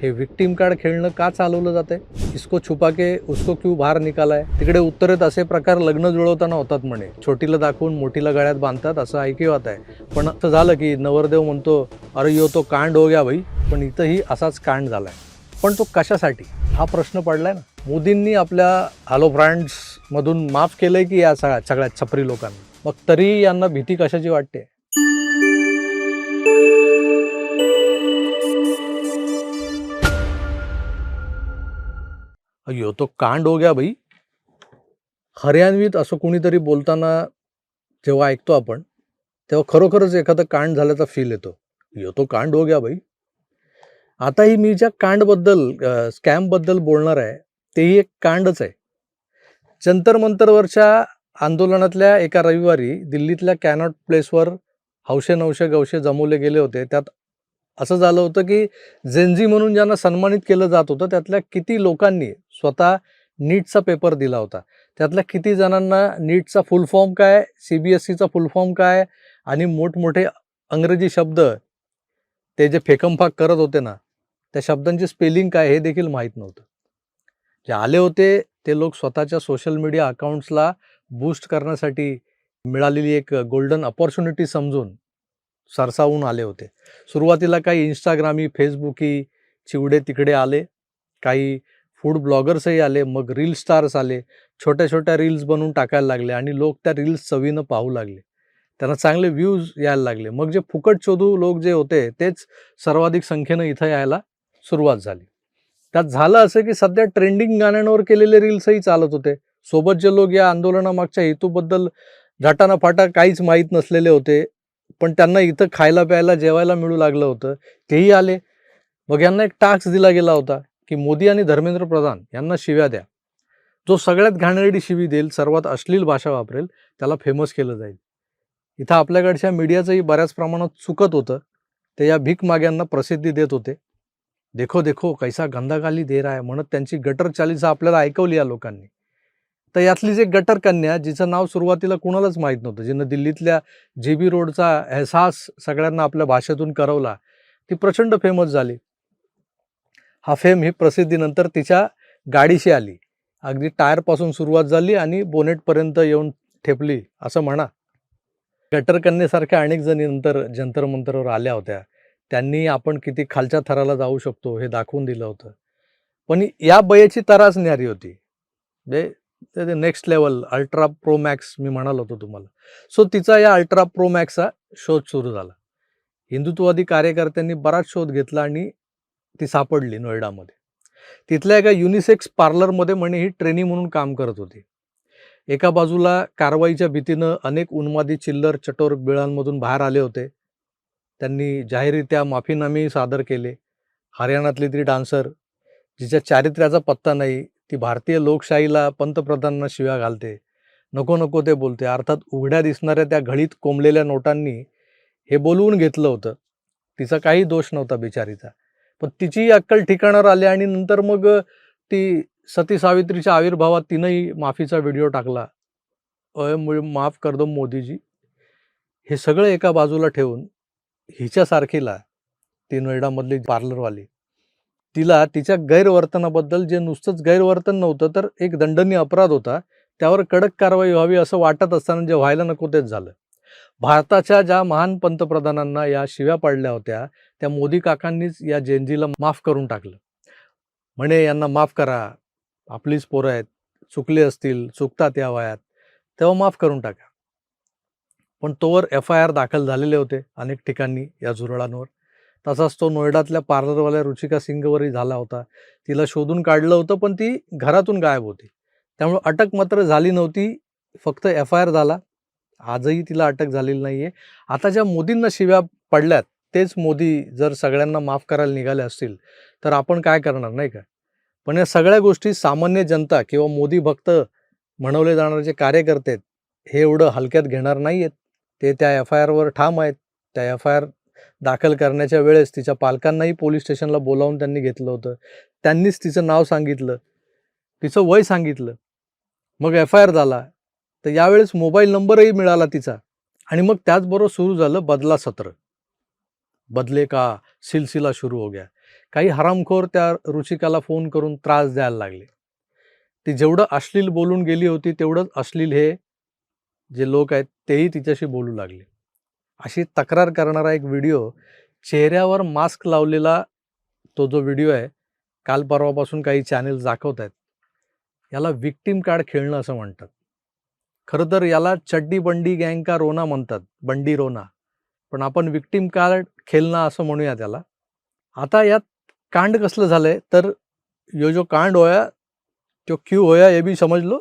हे victim card खेळणं का चालवलं जातंय? इसको छुपा के उसको क्यों बाहेर निकाला है? तिकडे उत्तरेत असे प्रकार लग्न जुळवताना होतात म्हणे. छोटीला दाखवून मोठीला गळ्यात बांधतात असं ऐकिवात आहे. पण असं झालं की नवरदेव म्हणतो, अरे यो तो कांड हो गया भाई. पण इथंही असाच कांड झालाय. पण तो कशासाठी? हा प्रश्न पडलाय ना. मोदींनी आपल्या हॅलो फ्रेंड्स मधून माफ केलंय की या सगळ्या छपरी लोकांना? मग तरी यांना भीती कशाची वाटते? अय्यो तो कांड हो गया भाई. हरियाणवीत असं कोणीतरी बोलताना जेव्हा ऐकतो आपण, तेव्हा खरोखरच एखादं कांड झाल्याचा फील येतो. यो तो कांड हो गया भाई. आताही मी ज्या कांडबद्दल स्कॅमबद्दल बोलणार आहे, तेही एक कांडच आहे. जंतर मंतरवरच्या आंदोलनातल्या एका रविवारी दिल्लीतल्या कॅनॉट प्लेसवर हौशे नवशे गवशे जमवले गेले होते. त्यात असं झालं होतं की जेनझी म्हणून ज्यांना सन्मानित केलं जात होतं, त्यातल्या किती लोकांनी स्वतः नीटचा पेपर दिला होता. त्यातल्या किती जणांना नीटचा फुल फॉर्म काय, CBSEचा फुल फॉर्म काय आणि मोठमोठे इंग्रजी शब्द ते जे फेकमफाक करत होते ना, त्या शब्दांची स्पेलिंग काय हे देखील माहीत नव्हतं. जे आले होते ते लोक स्वतःच्या सोशल मीडिया अकाउंट्सला बूस्ट करण्यासाठी मिळालेली एक गोल्डन अपॉर्च्युनिटी समजून सरसावून आले होते. सुरुवातीला काही इंस्टाग्रामी, फेसबुकी चिवडे तिकडे आले. काही फूड ब्लॉगर्सही आले. मग रील स्टार्स आले. छोट्या छोट्या रील्स बनवून टाकायला लागले आणि लोक त्या रील्स चवीनं पाहू लागले. त्यांना चांगले व्ह्यूज यायला लागले. मग जे फुकट शोधू लोक जे होते तेच सर्वाधिक संख्येनं इथं यायला सुरुवात झाली. त्यात झालं असं की सध्या ट्रेंडिंग गाण्यांवर केलेले रील्सही चालत होते. सोबत जे लोक या आंदोलनामागच्या हेतूबद्दल झाटानाफाटा काहीच माहीत नसलेले होते, पण त्यांना इथं खायला प्यायला जेवायला मिळू लागलं होतं, तेही आले. मग यांना एक टास्क दिला गेला होता की मोदी आणि धर्मेंद्र प्रधान यांना शिव्या द्या. जो सगळ्यात घाणेरडी शिवी देईल, सर्वात अश्लील भाषा वापरेल, त्याला फेमस केलं जाईल. इथं आपल्याकडच्या मीडियाचंही बऱ्याच प्रमाणात चुकत होतं. ते या भीक माग्यांना प्रसिद्धी देत होते. देखो देखो कैसा गंदा गाली दे रहा है म्हणत त्यांची गटर चालीसा आपल्याला ऐकवली या लोकांनी. तर यातलीच एक गटर कन्या, जिचं नाव सुरुवातीला कुणालाच माहीत नव्हतं, जिनं दिल्लीतल्या JB रोडचा एहसास सगळ्यांना आपल्या भाषेतून करवला, ती प्रचंड फेमस झाली. हा फेम ही प्रसिद्धीनंतर तिच्या गाडीशी आली. अगदी टायरपासून सुरुवात झाली आणि बोनेटपर्यंत येऊन ठेपली असं म्हणा. गटर कन्येसारख्या अनेक जणी नंतर जंतर मंतरवर आल्या होत्या. त्यांनी आपण किती खालच्या थराला जाऊ शकतो हे दाखवून दिलं होतं. पण या बयेची तरास न्यारी होती. म्हणजे next level ultra pro max मी म्हणालो होतो तुम्हाला. सो तिचा या अल्ट्रा प्रो मॅक्सचा शोध सुरू झाला. हिंदुत्ववादी कार्यकर्त्यांनी बराच शोध घेतला आणि ती सापडली नोएडामध्ये. तिथल्या एका युनिसेक्स पार्लरमध्ये म्हणे ही ट्रेनी म्हणून काम करत होती. एका बाजूला कारवाईच्या भीतीनं अनेक उन्मादी चिल्लर चटोर बिळांमधून बाहेर आले होते. त्यांनी जाहीररित्या माफीनामे सादर केले. हरियाणातली ती डान्सर, जिच्या चारित्र्याचा पत्ता नाही, ती भारतीय लोकशाहीला, पंतप्रधानांना शिव्या घालते, नको नको ते बोलते. अर्थात उघड्या दिसणाऱ्या त्या घळीत कोंबलेल्या नोटांनी हे बोलवून घेतलं होतं. तिचा काही दोष नव्हता बिचारीचा. पण तिची अक्कल ठिकाणावर आली आणि नंतर मग ती सती सावित्रीच्या आविर्भावात तिनंही माफीचा व्हिडिओ टाकला. माफ कर दो मोदीजी. हे सगळं एका बाजूला ठेवून हिच्यासारखीला, ती नोएडामधली पार्लरवाली, तिला तिच्या गैरवर्तनाबद्दल, जे नुसतंच गैरवर्तन नव्हतं तर एक दंडनीय अपराध होता, त्यावर कडक कारवाई व्हावी असं वाटत असताना जे व्हायला नको तेच झालं. भारताच्या ज्या महान पंतप्रधानांना या शिव्या पडल्या होत्या, त्या मोदी काकांनीच या जेनजीला माफ करून टाकलं. म्हणे यांना माफ करा, आपलीच पोरं आहेत, चुकले असतील, चुकतात या वयात, तेव्हा माफ करून टाका. पण तोवर FIR दाखल झालेले होते अनेक ठिकाणी या झुरळांवर. तसाच तो नोएडातल्या पार्लरवाल्या रुचिका सिंगवरही झाला होता. तिला शोधून काढलं होतं, पण ती घरातून गायब होती. त्यामुळे अटक मात्र झाली नव्हती, फक्त FIR झाला. आजही तिला अटक झालेली नाहीये. आता ज्या मोदींना शिव्या पडल्यात, तेच मोदी जर सगळ्यांना माफ करायला निघाले असतील, तर आपण काय करणार, नाही का? पण या सगळ्या गोष्टी सामान्य जनता किंवा मोदी भक्त म्हणवले जाणारे जे कार्यकर्ते आहेत, हे एवढं हलक्यात घेणार नाहीयेत. ते त्या FIRवर ठाम आहेत. त्या FIR दाखल करण्याच्या वेळेस तिच्या पालकांनाही पोलीस स्टेशनला बोलावून त्यांनी घेतलं होतं. त्यांनीच तिचं नाव सांगितलं, तिचं वय सांगितलं. मग FIR झाला. तर यावेळेस मोबाईल नंबरही मिळाला तिचा. आणि मग त्याचबरोबर सुरू झालं बदला सत्र. बदले का सिलसिला सुरू हो गया. काही हरामखोर त्या रुचिकाला फोन करून त्रास द्यायला लागले. ती जेवढं अश्लील बोलून गेली होती तेवढंच अश्लील हे जे लोक आहेत तेही तिच्याशी बोलू लागले. अशी तक्रार करणारा एक व्हिडिओ, चेहऱ्यावर मास्क लावलेला तो जो व्हिडिओ आहे, काल परवापासून काही चॅनेल्स दाखवत आहेत. याला विक्टिम कार्ड खेळणं असं म्हणतात. खरं तर याला चड्डी बंडी गँग का रोना म्हणतात, बंडी रोना. पण आपण विक्टिम कार्ड खेळणं असं म्हणूया त्याला. आता यात कांड कसलं झालंय, तर यो जो कांड होया तो क्यों होया हे बी समज लो.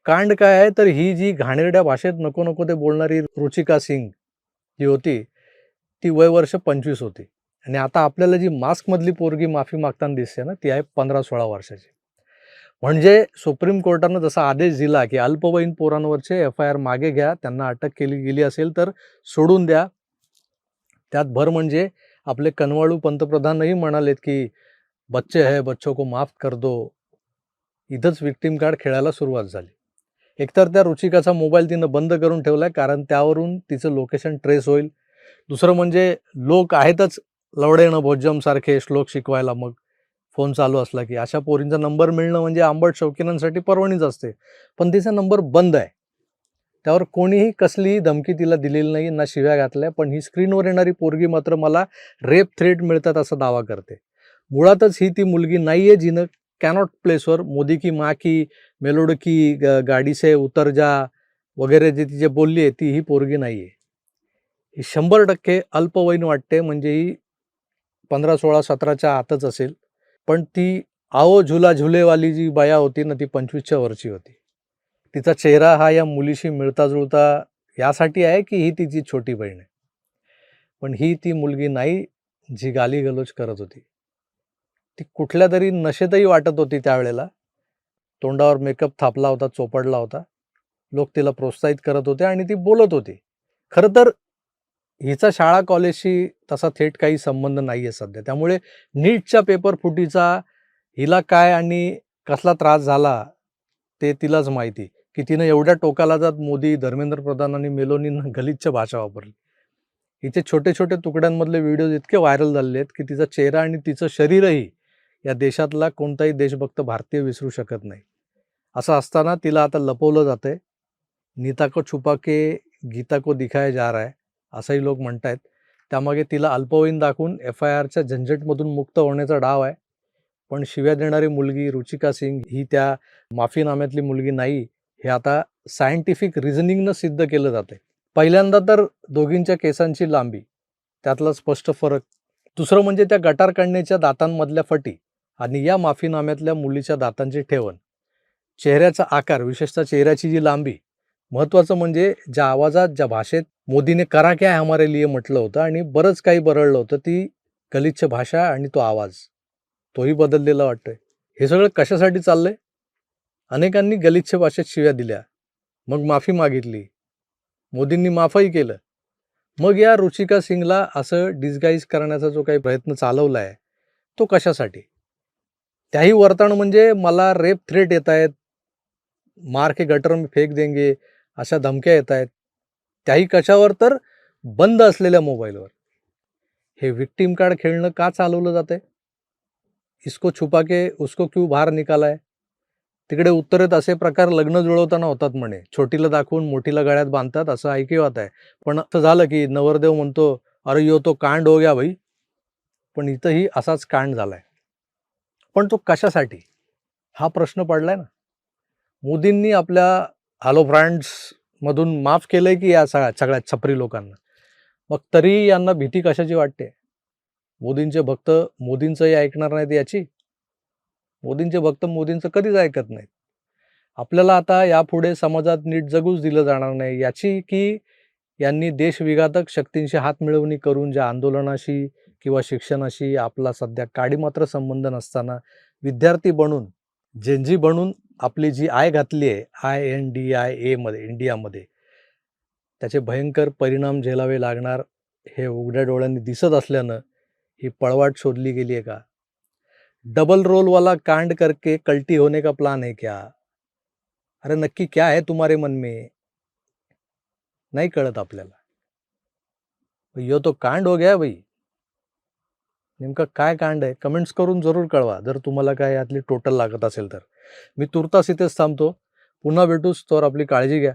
कांड काय आहे, तर ही जी घाणेरड्या भाषेत नको नको ते बोलणारी रुचिका सिंग जी होती, ती वय वर्ष 25 होती. आणि आता आपल्याला जी मास्कमधली पोरगी माफी मागताना दिसते ना, ती आहे 15-16 वर्षाची. म्हणजे सुप्रीम कोर्टानं जसा आदेश दिला की अल्पवयीन पोरांवरचे FIR मागे घ्या, त्यांना अटक केली गेली असेल तर सोडून द्या. त्यात भर म्हणजे आपले कनवाळू पंतप्रधानही म्हणालेत की बच्चे है, बच्चों को माफ कर दो. इथंच विक्टिम कार्ड खेळायला सुरुवात झाली. एकतर त्या रुचिकाचा मोबाईल तिनं बंद करून ठेवलाय, कारण त्यावरून तिचं लोकेशन ट्रेस होईल. दुसरं म्हणजे लोक आहेतच लवडेनं भोज्जम सारखे श्लोक शिकवायला. मग फोन चालू असला की अशा पोरींचा नंबर मिळणं म्हणजे आंबट शौकीनांसाठी पर्वणीच असते. पण तिचा नंबर बंद आहे. त्यावर कोणीही कसलीही धमकी तिला दिलेली नाही, ना शिव्या घातल्या. पण ही स्क्रीनवर येणारी पोरगी मात्र मला रेप थ्रेट मिळतात असा दावा करते. मुळातच ही ती मुलगी नाहीये जिनं कॅनॉट प्लेसवर मोदी की माँ की, मेलोड की गाडी से उतर जा वगैरे जे तिचे बोलली आहे, ती ही पोरगी नाहीये. ही 100% अल्पवयीन वाटते. म्हणजे ही 15, 16, 17च्या आतच असेल. पण ती आओ झुला झुलेवाली जी बाया होती ना, ती 25च्या वरची होती. तिचा चेहरा हा या मुलीशी मिळता जुळता यासाठी आहे की ही तिची छोटी बहीण आहे. पण ही ती मुलगी नाही जी गालीगलोच करत होती. ती कुठल्या तरी नशेतही वाटत होती त्यावेळेला. तोंडावर मेकअप थापला होता, चोपडला होता. लोक तिला प्रोत्साहित करत होते आणि ती बोलत होती. खरं तर हिचा शाळा कॉलेजशी तसा थेट काही संबंध नाहीये सध्या. त्यामुळे नीटच्या पेपर फुटीचा हिला काय आणि कसला त्रास झाला ते तिलाच माहिती, की तिनं एवढ्या टोकाला जात मोदी, धर्मेंद्र प्रधान आणि मेलोनींना गलिच्छ भाषा वापरली. हिचे छोटे छोटे तुकड्यांमधले व्हिडिओज इतके व्हायरल झालेले आहेत की तिचा चेहरा आणि तिचं शरीरही या देशातला कोणताही देशभक्त भारतीय विसरू शकत नाही. असं असताना तिला आता लपवलं जातंय. नीता को छुपा के गीता को दिखाया जा रहा है असंही लोक म्हणतायत. त्यामागे तिला अल्पवयीन दाखवून FIRच्या झंझटमधून मुक्त होण्याचा डाव आहे. पण शिव्या देणारी मुलगी रुचिका सिंग ही त्या माफीनाम्यातली मुलगी नाही, हे आता सायंटिफिक रिझनिंगनं सिद्ध केलं जातंय. पहिल्यांदा तर दोघींच्या केसांची लांबी, त्यातला स्पष्ट फरक. दुसरं म्हणजे त्या गटार कन्येच्या दातांमधल्या फटी आणि या माफीनाम्यातल्या मुलीच्या दातांची ठेवण. चेहऱ्याचा आकार, विशेषतः चेहऱ्याची जी लांबी. महत्त्वाचं म्हणजे ज्या आवाजात, ज्या भाषेत मोदीने करा क्या है हमारे लिए म्हटलं होतं आणि बरंच काही बरळलं होतं, ती गलिच्छ भाषा आणि तो आवाज, तोही बदललेला वाटतोय. हे सगळं कशासाठी चाललंय? अनेकांनी गलिच्छ भाषेत शिव्या दिल्या, मग माफी मागितली, मोदींनी माफही केलं. मग या रुचिका सिंगला असं डिस्गाईज करण्याचा जो काही प्रयत्न चालवला आहे, तो कशासाठी? त्याही वर्तन म्हणजे मला रेप थ्रेट येत आहेत, मार के गटर में फेक देंगे अशा धमक्या येत आहेत. त्याही कशावर? तर बंद असलेल्या मोबाईलवर. हे विक्टिम कार्ड खेळणं का चालवलं जातंय? इसको छुपा के उसको क्यों बाहर निकाला है? तिकडे उत्तरेत असे प्रकार लग्न जुळवताना होतात म्हणे. छोटीला दाखवून मोठीला गळ्यात बांधतात असं ऐकिवात आहे. पण असं झालं की नवरदेव म्हणतो, अरे यो तो कांड हो गया भाई. पण इथंही असाच कांड झालाय. पण तो कशासाठी? हा प्रश्न पडलाय ना. मोदींनी आपल्या हॅलो फ्रेंड्स मधून माफ केलंय की या सगळ्या छपरी लोकांना? मग तरी यांना भीती कशाची वाटते? मोदींचे भक्त मोदींचंही ऐकणार नाहीत याची? मोदींचे भक्त मोदींचं कधीच ऐकत नाहीत. आपल्याला आता यापुढे समाजात नीट जगूच दिलं जाणार नाही याची, की यांनी देशविघातक शक्तींशी हातमिळवणी करून ज्या आंदोलनाशी किंवा शिक्षणाशी आपला सध्या काडीमात्र संबंध नसताना विद्यार्थी बनून, जेनजी बनून आपली जी आय घातली आहे, INDIA मध्ये, इंडियामध्ये, त्याचे भयंकर परिणाम झेलावे लागणार हे उघड्या डोळ्यांनी दिसत असल्यानं ही पळवाट शोधली गेली आहे का? डबल रोल वाला कांड करके कल्टी होने का प्लान है क्या? अरे नक्की क्या है तुम्हारे मन में? नाही कळत आपल्याला. यो तो कांड हो गया भाई. नेमकं काय कांड आहे कमेंट्स करून जरूर कळवा. जर तुम्हाला काय यातली टोटल लागत असेल तर. मी तुर्तास इथेच थांबतो. पुन्हा भेटूच. तोवर आपली काळजी घ्या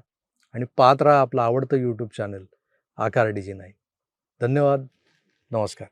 आणि पाहत राहा आपलं आवडतं यूट्यूब चॅनल आकार डीजी 9. धन्यवाद. नमस्कार.